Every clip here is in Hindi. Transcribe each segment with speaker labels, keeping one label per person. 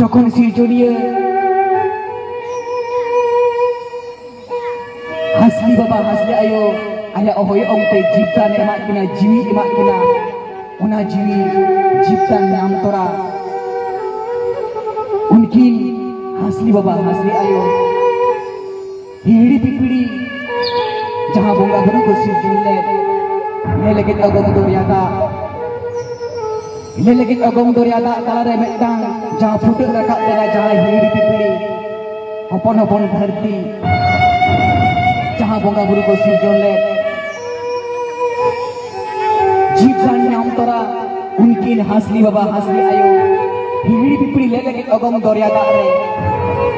Speaker 1: যখন সিরজনিয়া হাসলি বাবা হাসলি আয়ো আয়া অহয় অংতে জীবদান এমা কিনা জিবি এমা কিনা ওনা জিবি জীবদান নাম তোরা उनकिन हासली बाबा हासली आयो हिड़ी पिपड़ी जहां बोंगा गुरु को सिरजुन ले लेकिन अगम दोरियादा तला रे मेटांग जहां फुटक रखा तेरा जहां हिड़ी पिपड़ी अपन अपन धरती जहां बोंगा गुरु को सिरजुन ले जीवदान नाम तोरा उनकिन हासली बाबा हासली आयो हिड़ी पिपड़ी ले लेकिन अगम दोरियादा रे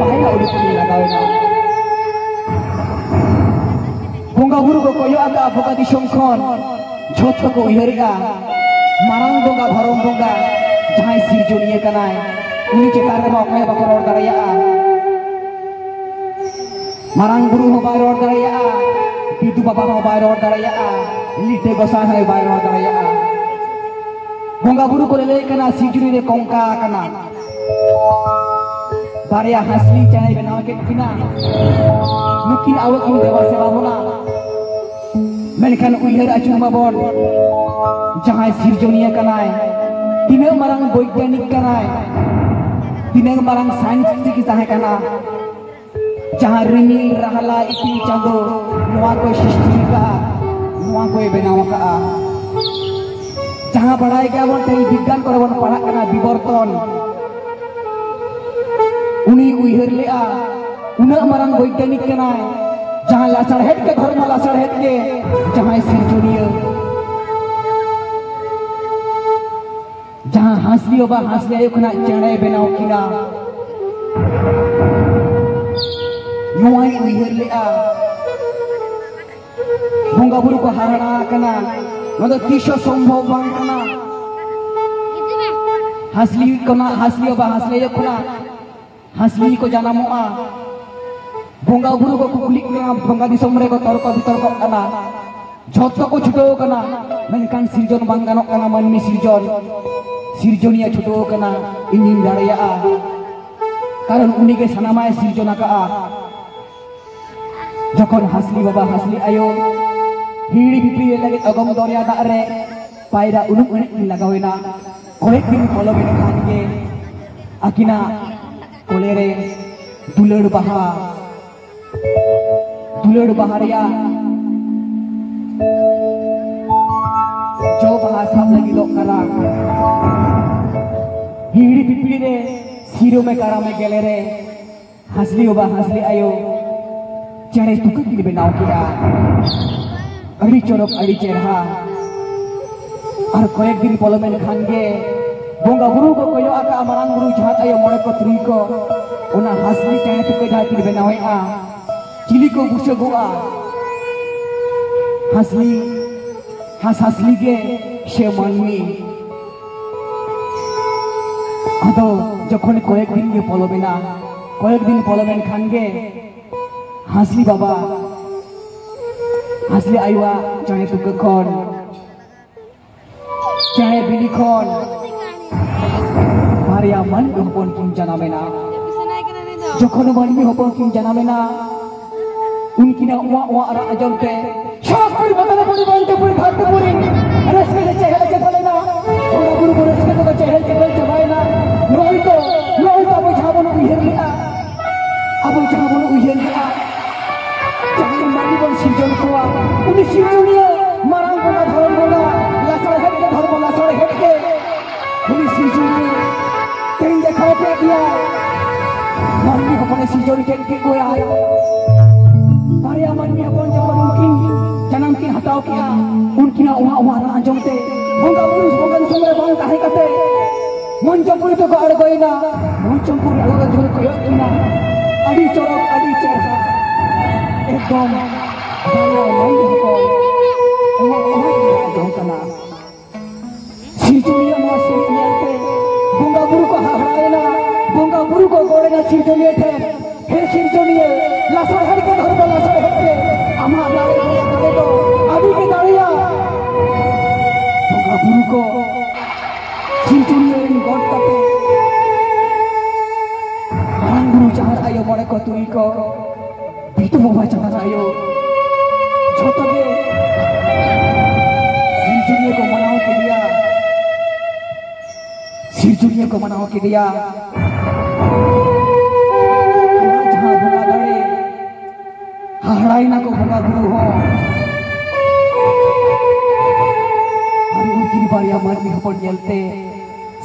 Speaker 1: पहला उड़ी लगावेना बोंगा बुरु को कोयो आका बोगा दिसम खन झोट को उयहरिया मारांग बोंगा धरम बोंगा जहां सिरजनिया कनाय उनी चेतान रे अखय बाको रोड दाड़ाया मारांग बुरु हो बाय रोड दाड़ाया बिदु बाबा हो बाय रोड दाड़ाया लिटे गोसा है बाय रोड दाड़ाया बोंगा बुरु को ले कना सिरजुनी रे कोंका कना बारिया हासली चाय बनाव के किना नुकिन आवक इन देवा सेवा होना मेनखान उयहर आचु माबन जहां सिरजुनिया कनाय तिने मारांग वैज्ञानिक कनाय तिने मारांग साइंटिस्ट की ताहे कना जहां रिमिल रहला इति चांदो नवा को सृष्टि का नवा को बनाव का जहां पढ़ाई के बन तेरी विज्ञान को बन पढ़ा करना विवर्तन उनी उयहर लेआ उना मारांग वैज्ञानिक कनाय जहां लासड़हेट के धर्म लासड़हेट के जहां सिरजुनिया जहां हासली बाबा हासली आयो खना चेणे बनाव किना नोई उयहर लेआ बोंगा बुरु को हारणा कना नदो तीसो संभव बांग कना हासली बाबा हासली आयो खना हासली को जनामोआ बोंगा बुरु को कुकुली कना बोंगा दिसम रे को तर्क बितर्क कना झोटो को छुटो कना मेनखान सिरजन बांग गानोक कना मानमी सिरजनिया छुटो कना इनिन दाड़ाया कारण उनी के सनामाय सिरजना का जखन हासली बाबा हासली आयो हिड़ी पिपड़ी लगे अगम दोरिया दा रे पायरा उनुक उनुक लगावेना कोएक दिन फॉलो बेन खान के आकिना कोले रे दुलड़ बहारिया जो बहा सब लगी दो करा हिड़ी पिपड़ी रे सिरो में करा में गेले रे हासली बाबा हासली आयो चेहरे तुकक की बनाव किया अड़ी चोरक अड़ी चेहरा और कोएक दिन पोलोमेन खानगे बोंगा बुरु को कोयो आका मारांग बुरु जहां आयो मोड़े को तुरी को उना हासली चेहरे तुके जहां की बनावेआ चिली को बुसगोआ हासली के से मानमी आदो जखन कोएक दिन के पोलोमेन खानगे हासली बाबा हासली आयुआ चेहरे तुके खन चेहरे बिली खन बारिया मन हपन किन जनामेना जखन मानमी हपन किन जनामेना उनकिना उवा उवा आरा अजमते शास्त्री बदला पुरी बनते पुरी भागते पुरी रस्के से चेहरे के फलेना बोंगा बुरु को रस्के तो चेहरे के फल चबायना नोई तो अब झाबन उयहर लिया जहां मानी बन सिरजन कोआ उनी सिरजुनिया मारांग बोंगा धरम बोंगा लासड़हेट के धर्म लासड़हेट के उनी सिरजुनिया तेन देखाव पे दिया मानवी हपने सिरजन के कोया बारिया मानवी हपन जखन उनकिन जन्म किन हटाव किया उनकिना उहा आंजमते बोंगा बुरु बोंगा संगे बांग ताहे कते मंचमपुरी तो अड़गोइना मंचमपुरी अड़गो झोल कोयो इना अड़ी चोरक अड़ी चेहरा एकदम बारिया मानवी हपन उहा आंजमकना सिरजुनिया नो सिरजुनियाते बोंगा बुरु को हाहरायना बोंगा बुरु को गोड़ेना सिरजुनिया थे हे सिरजुनिया लासड़हेट के धर्म लासड़हेट के आमा दाड़े दो आदि के दाड़िया बोंगा बुरु को सिरजुनिया इन गॉड कते को तुई को बीतु बाबा चला आयो छोटो के सिरजुनिया को मनाओ के दिया सिरजुनिया को मनाओ के दिया जहाँ भंगा दड़े हड़ाई ना को भंगा गुरु हो और उनकी बारिया मारनी हो पड़ते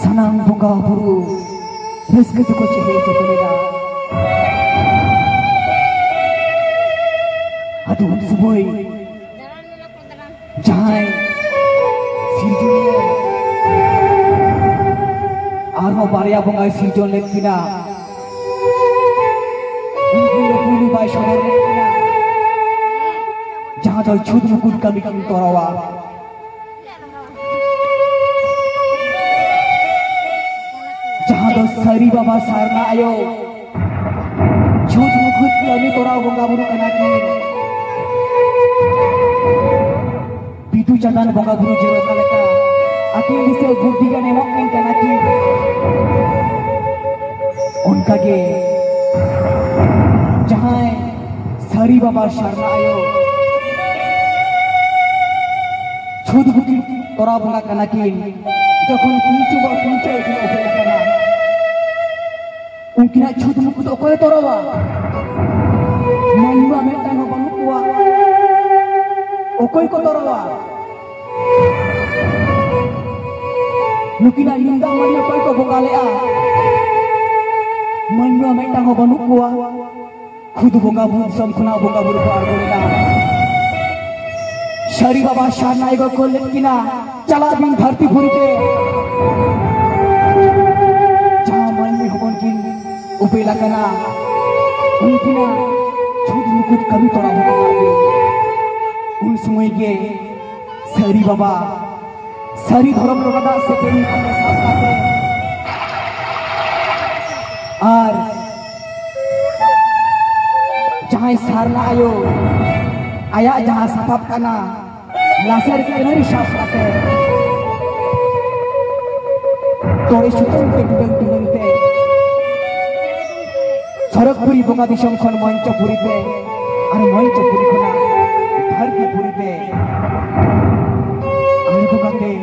Speaker 1: सनाम भंगा गुरु रिस्क से कुछ ही चलेगा अतु हम सुबह जहाँ सिरजुनिया आरो बारिया बंगा सिरजोन लेकिना उनकी पुली बाई शहर लेकिना जहाँ तो छुद मुकुट कमी कमी तोरावा जहाँ तो सारी बाबा सारना आयो छुद मुकुट कमी तोराव बंगा बुरु कना की पितु चंदन बंगा बुरु जेरो कलका आखिर इसे बुद्धि का नेमक नहीं करना की उनका के जहाँ सारी बाबा शर्मा आयो छुद बुद्धि तोरा बंगा करना की जखन पीछे वो पीछे उठे उठे करना उनकी ना छुद मुकुट ओकोय तोरावा मानुआ में टाइम बनुकुआ ओकोय को तोरावा नुकिना लिंदा मरिया कोई को बंगा ले आ मानुआ में टाइम बनुकुआ खुद बंगा बुर समखना बंगा बुर को आर्गोलेना शरी बाबा शारनाई को लेकिना चला दिन धरती भूरिते जहाँ मन में होन की उपेला कना उनकी ना छुद मुकुट कभी तोड़ा होगा उन समय के शरी बाबा शरी धर्म लोगों से कहीं अपने साथ आते और जहाँ सारना आयो आया जहाँ सफाप कना लासर के नहीं शास करते तोड़े शुतुम के दुगंते सरकपुरी बंगा दिशम खन मंचपुरी पे और मंचपुरी खना धरतीपुरी पे आने को कहते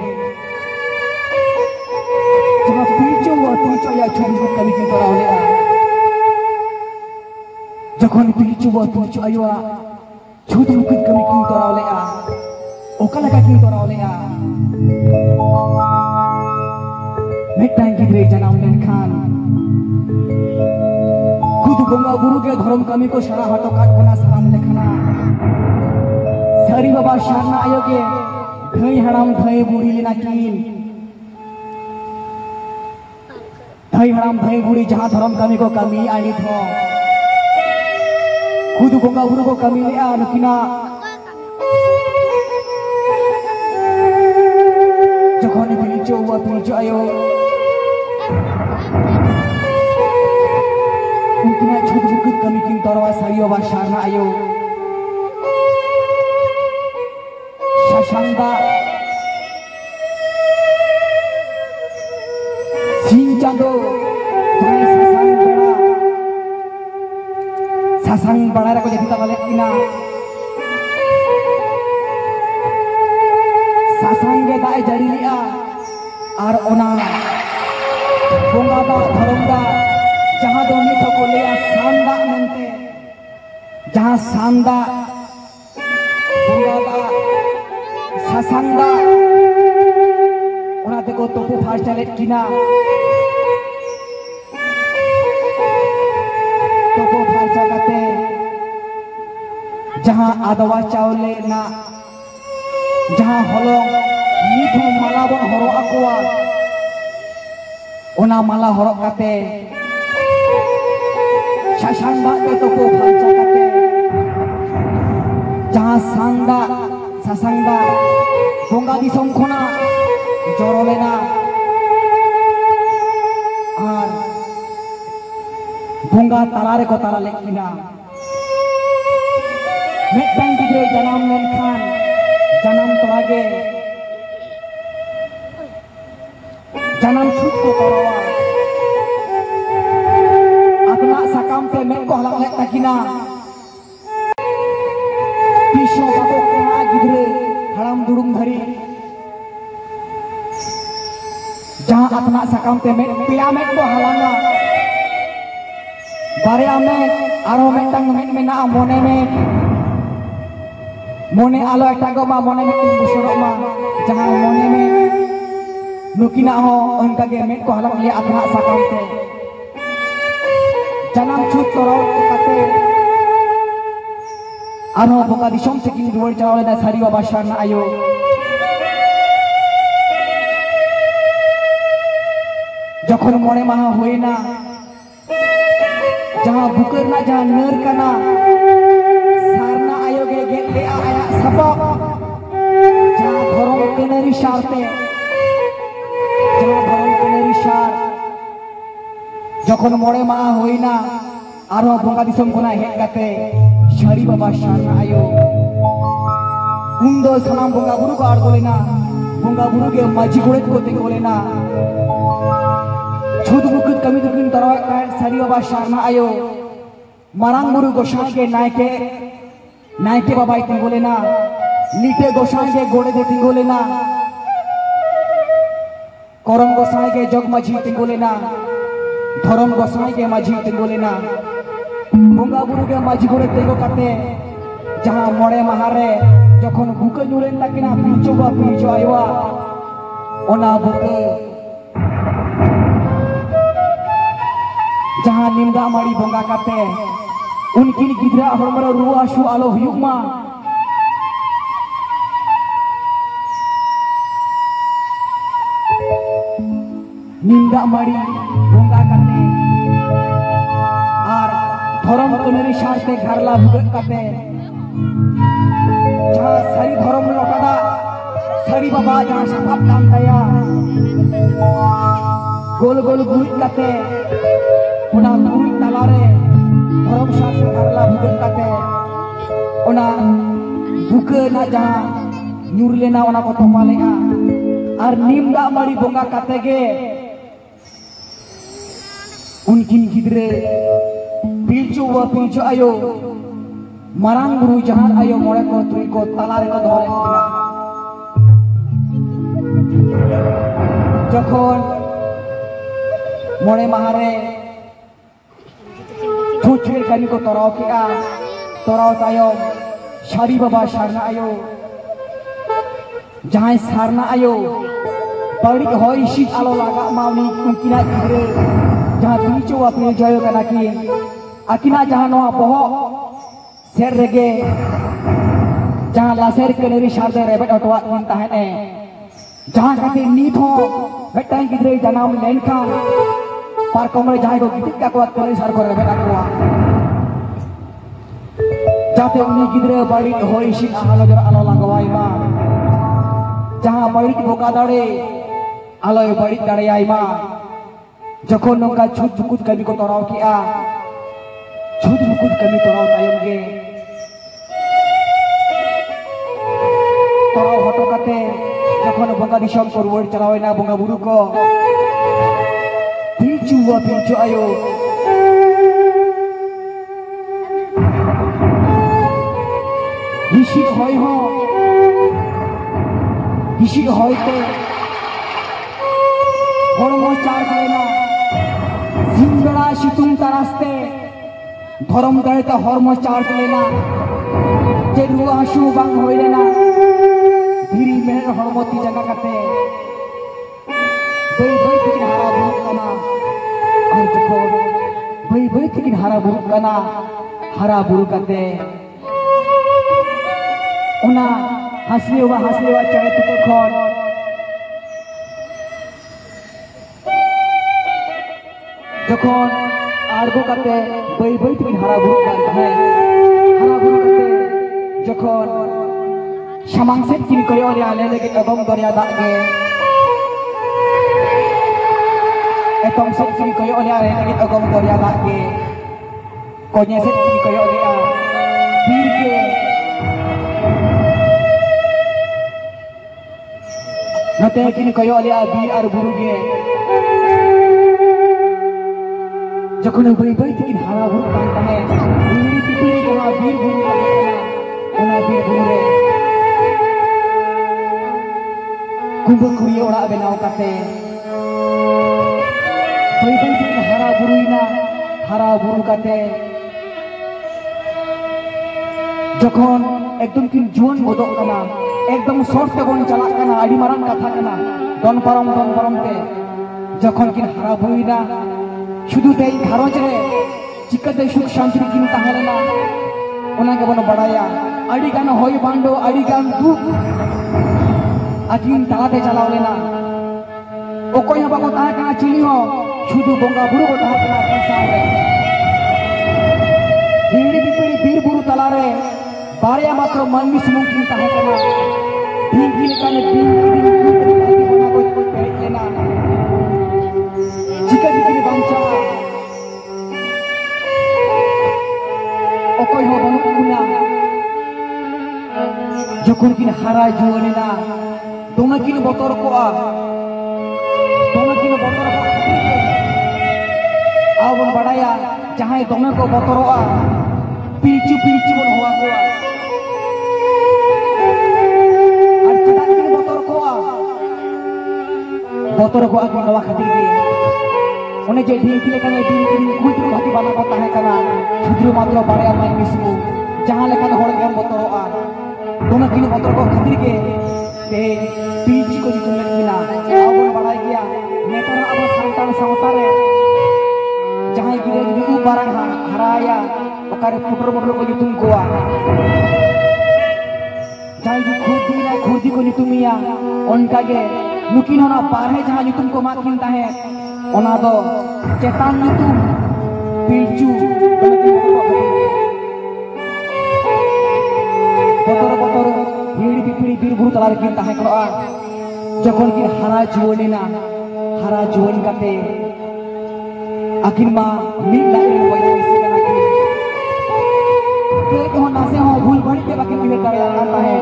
Speaker 1: जब पीछे या छुरी को कभी के तोरा ले आ जखन पीछे आयो छुरी को कभी के तोरा ले आ ओकला का की तोरा ले आ मिटांग गिद्रे जनाम लेनखान खुद बंगा गुरु के धर्म कमी को शरा हटो काट बना सलाम लेखना सारी बाबा शारना आयो के धई हराम धई बुढ़ी लेना कीन धई हराम धई बुढ़ी जहाँ धर्म कमी को कमी आई थो खुद बंगा गुरु को कमी ले आ नुकिना जखन पीछे आयो उनकी छुट मुकुट कमी किन तोरवा सारी बाबा शारना आयो शशांगा सिंह चांदो ससांग बड़ा को जब तक लेकिना ससांग के दाए जड़ी लिया और ओना बोंगा दा धर्मदा जहाँ दो नीठो को लिया सांदा मनते जहाँ सांदा बोंगा दा ससांगा ओना देखो तोपु फास्ट चले किना तोपु फास्ट जाते जहाँ आदवा चावले ना जहाँ हलो नीठो माला बन हरो अकुआ ओना माला हरो काते शशांगा के तोपु फास्ट जाते जहाँ सांगा ससांगा बोंगा दिसम खोना जरो लेना और बोंगा तालारे को ताला लेकिना मिटबांग गिद्रे जनाम लेनखान जनाम तोरागे जनाम छुट को तोरावा अपना सकाम पे मैं को हला अपना सकम ते पिया में को हालांगा बारिया में आरो में टंग में ना मोने आलो एटागो मा मोने में बुसरो मा जहां मोने में नुकिना हो उनका के में को हालांग लिया अपना सकम ते जन्म छूट तोरो कते आरो बोका दिसम से की रुवार चावले ना सारी बाबा शरण आयो जखन मोने माहा होइना जहां बुकर ना जहां नर कना सारना आयो गे ले आया सबक जहां धरम कनेरी शारते जहां धरम कनेरी शार जखन मोने माहा होइना आरो बोका दिसम कोना हेज काते सारी बाबा शरण आयो उन्दो सनाम बोंगा बुरु को आड़गोलेना बोंगा बुरु के माजी गोड़े को तिंगोलेना छुद मुकुद कमी दुकिन तरवा का सारी बाबा शरण आयो मारांग मुरु गोसाई के नायके बाबा तिंगोलेना लीटे गोसाई के गोड़े दे तिंगोलेना करम गोसाई के जग माझी तिंगोलेना धरम गोसाई के माझी तिंगोलेना बोंगा बुरु के माझी गोड़े तिंगो काते जहां मोड़े महारे जखन बुके नुरेन ताकिना पिचो आयवा ओना बुके जहां निंदा मारी बोंगा काते उनकी गिद्रा हरमरा रुआ आशु आलो हुयुक मा निंदा मारी बोंगा काते आर धरम कनेरी शारते घरला भुगत काते जहां सारी धरम लोकादा सारी बाबा जहां सापाप काम दया गोल गोल गुइट काते उना गुइट तालारे धरम शास्त्र घरला भुगत काते उना बुके ना जहां ᱧᱩᱨᱞᱮᱱᱟ ᱚᱱᱟ ᱠᱚ ᱛᱚᱯᱟᱞᱮᱜᱼᱟ ᱟᱨ ᱱᱤᱢ ᱫᱟᱜ ᱢᱟᱹᱲᱤ ᱵᱚᱸᱜᱟ ᱠᱟᱛᱮ ᱜᱮ उनकिन गिद्रे पिलचु व पिलचु आयो मारांग गुरु जहां आयो मोड़े को तुई को तालारे को धोले किना जखन मोड़े महारे छुछेर कानी को तोराव किया तोराव तायो सारी बाबा सारना आयो जहां सारना आयो पड़ी होई शीत आलो लागा मावनी उनकिना गिद्रे जहां पिलचु व पिलचु आयो कना की आकिना जहां नोआ बहो सेर रेगे जहां लासेर कनेरी शारदे रेबेट अटवा दिन ताहेने जहां काते नीत हो बेटाई गिद्रे जनाम लेनखान पारकम रे जहां को गिटिक का को कनेरी सार को रेबेट अटवा जाते उनी गिद्रे बाड़ी होई शीत आलो जरा आलो लागवाई मा जहां बाड़ी बोका दाड़े आलो बाड़ी दाड़े आई मा जखन नोंका छुट छुकुत कमी को तोराव किया छुट छुकुत कमी तोराव तायम गे तोराव हटो काते जखन बोंगा दिसम को रुवाड़ चलावेना बोंगा बुरु को पिलचु व पिलचु आयो हिसिद होय हो हिसिद होयते हरमो चार लेना सिंगड़ा सितुंग तरास्ते धरम दाड़ेते हरमो चार्ज लेना जे रुआ हासु बांग होय लेना धीरी मेहर हरमती जगह काते बई बई थकिन हारा बुरुक कना और जखन बई बई थकिन हारा बुरुक कना हारा बुरु काते ओना हासलेवा चढ़े तुको खन जखन आड़गो काते बई बई थकिन हारा बुरु काते जखन सामांग सेट किन कयो रे आले लेगे एगम दरिया दाग गे एतम सेट किन कयो रे आले लेगे एगम दरिया दाग गे कोन्या सेट किन कयो रे आ बीर के नते किन कयो रे आ बीर आर बुरु गे जखन बई बई थकिन हारा बुरु कान ताहे बीड़ी तिपड़ी जहां बीर बुरु ओना बीर बुरु रे कुंभ कुड़ी ओड़ा बेनाव काते बाई बाई ते हरा बुरुइना हरा बुरु काते जखन एकदम किन जुआन गोदोग कना एकदम शॉर्ट ते बन चला कना आडी मारान कथा कना दन परम ते जखन किन हरा बुरुइना शुधु ते घरज रे चिकते सुख शांति किन ताहेना ओना के बन बड़ाया आडी गान होय बांडो आडी गान दुख आकिन तालाते चलाव लेना ओकोय ह बाको ताहे कना चिनी हो शुधु बोंगा बुरु को ताहे कना आकिन सामने हिड़ी बिपड़ी बीर बुरु तलारे बारे मात्र मानवी सुमुंग किन ताहे कना दिन दिन काने दिन दिन बना को पेट लेना चिकन किन बांचा ओकोय हो बनु कुना जखन किन हारा जुवनेना दोना किन बतर कोआ दोना किन बतर को आवन बड़ाया जहां दोना को बतरोआ पिलचु पिलचु बन हुआ कोआ और चटा किन बतर कोआ बतर को आगु नवा खातिर के ओने जे ढील किले कने दिन कुइत्र भाती बाना को ताहे कना शुद्र मात्र बड़ाया मान मिसमु जहां लेखा होड़ के बतरोआ दोना किन बतर को खातिर के ते पिलचु को जितु लेकिना आवन बड़ाय गया नेतर अब संतान सावतारे जहां गिरे जदि उ बारang हराया ओकारे पुटर को नितुम कोआ जहां जी खुदी को नितुमिया उनका के नुकिन होना पारहे जहां नितुम को माकिन ताहे ओना दो चेतान नितुम पिलचु बतर हिड़ी पिपड़ी बीर बुरु तलार किन ताहे कोआ जखन कि हरा जुवन काते आखिर मा मिल लाइन बय इसी कना के हो नासे हो भूल बड़ी के बाकी उहे करे आता है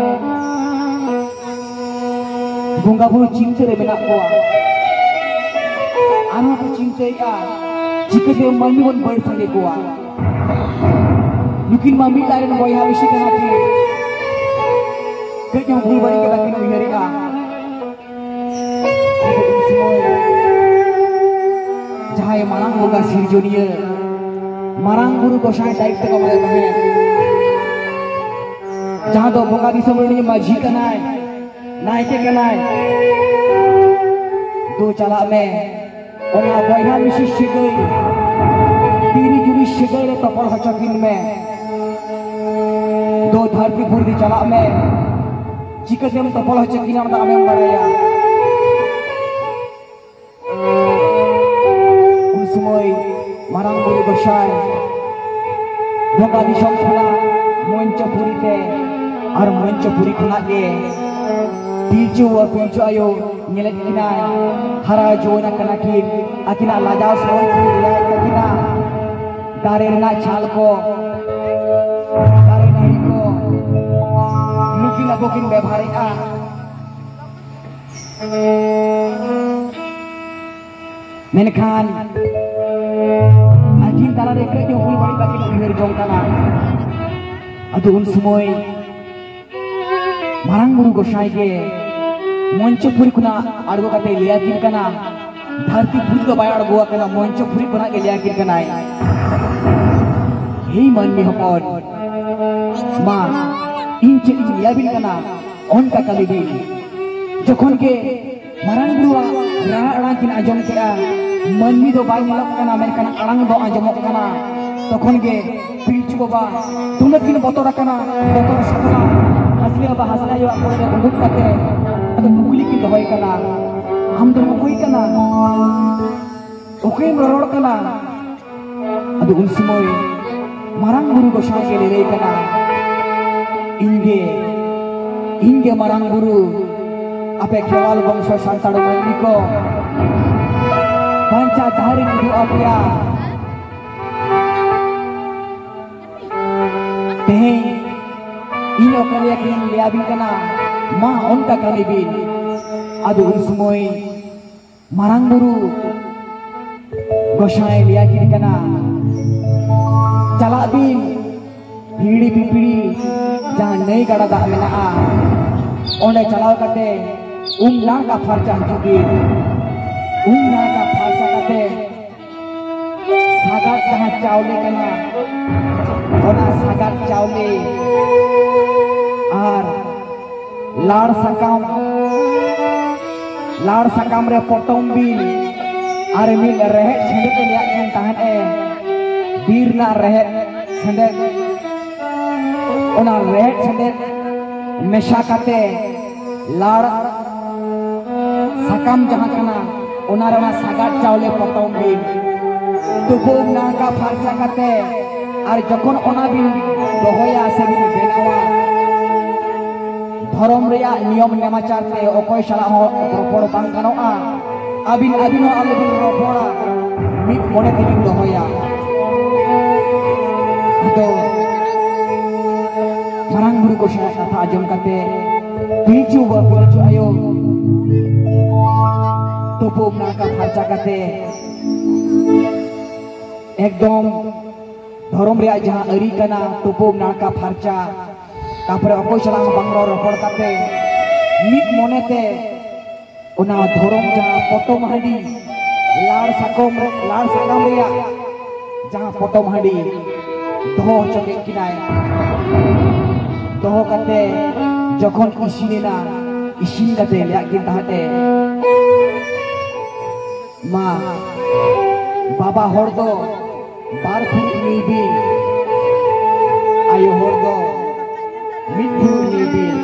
Speaker 1: बोंगा बुरु चिंते रे मेना कोआ आनो तो चिंते का चिकते मानवी बन बड़ संगे कोआ लेकिन मा मिल लाइन बय हा इसी कना के भूल बड़ी के बाकी उहे रे जहां मारांग बोगा सिरजोनिया मारांग गुरु गोसाई दायित्व को माने तहे जहां दो बोगा दिसम रे माझी कनाय नायके कनाय दो चला में ओना बयहा मिसी सिगई तीरी जुरी सिगई रे तपर हचकिन में दो धरती फुर्दी चला में चिकतेम तपर हचकिन हम आमेम बड़ाया मारांग बुरु गोसाई बोगा दिसम खुला मंचपुरी ते और मंचपुरी खुला के पिलचु और पिलचु आयो नेले किना हरा जोना कना की अकिना लाजाव सोन की लाय ककिना दारे ना छाल को दारे नहीं को लुकिना बोकिन व्यवहार आ मेनखान आखिर ताला रे के हुल बड़ी बाकी उहेर जों कना अदु उन समय मारांग बुरु गोसाई के मंचपुरी खुना आड़गो काते लिया किन कना धरती फुल को बाय आड़गो कना मंचपुरी खुना के लिया किन कना हे माननी हपन मा इंचे लिया बिन कना ओन का कली दी जखन के मारांग बुरुआ रा अड़ा किन आजम केआ माननी दो बाय निलक कना मेनखान अड़ांग दो आजमक कना तखन के पिलचु बाबा तुम किन बतर कना बतर सकना हसलिया बा हसना यो कोने बंदूक काते अद मुगली की दवाई कना हम तो कोई कना ओके रोड कना अद उन समय मारांग बुरु गोसाई के ले कना इंगे मारांग बुरु आपे खेवाल वंश संतान माननी को पंचा धारी निधु आपया तेहे इन ओकले किन लिया बिन कना मा उनका कली बिन अदु उन समय मारांग बुरु गोसाई लिया किन कना चला बिन हिड़ी पिपड़ी जहां नई गड़ा दा मेना ओंडे चलाव कते नाका फरचा जुगी नाका फरचा कते sagat jahang caule kena ona sagat caule ar lar sakam re potong bil ar mil rehet sendet liak kan tahan bir na rehet sendet ona rehet sendet mesha kate lar sakam jahang kena ona rona sagat caule potong bil tubung nangka farca kate ar jokon ona bin dohoya se bin benawa धर्म रेया नियम नेमाचार ते ओकोय साला हो रोपड़ बांग गानोआ आबिन आबिन हो आले बिन रोपड़ा मिट मने ते बिन दोहोया तो मारांग बुरु को सारा कथा आजम काते पिलचु आयो तोपो नाका फारचा काते एकदम धर्म रेया जहां अरी कना तोपो नाका फारचा तापर अकोय सालां बांग्रो रोपड़ काते मिट मोनेते ओना धरम जहां पटम हांडी लाड़ साकम रेया जहां पटम हांडी दोहो चके किनाय दोहो काते जखन इसिनेना इसिन काते लिया किन ताहाते मा बाबा हर दो बार फुट नीबी आयो हर दो मिट फुट नीबी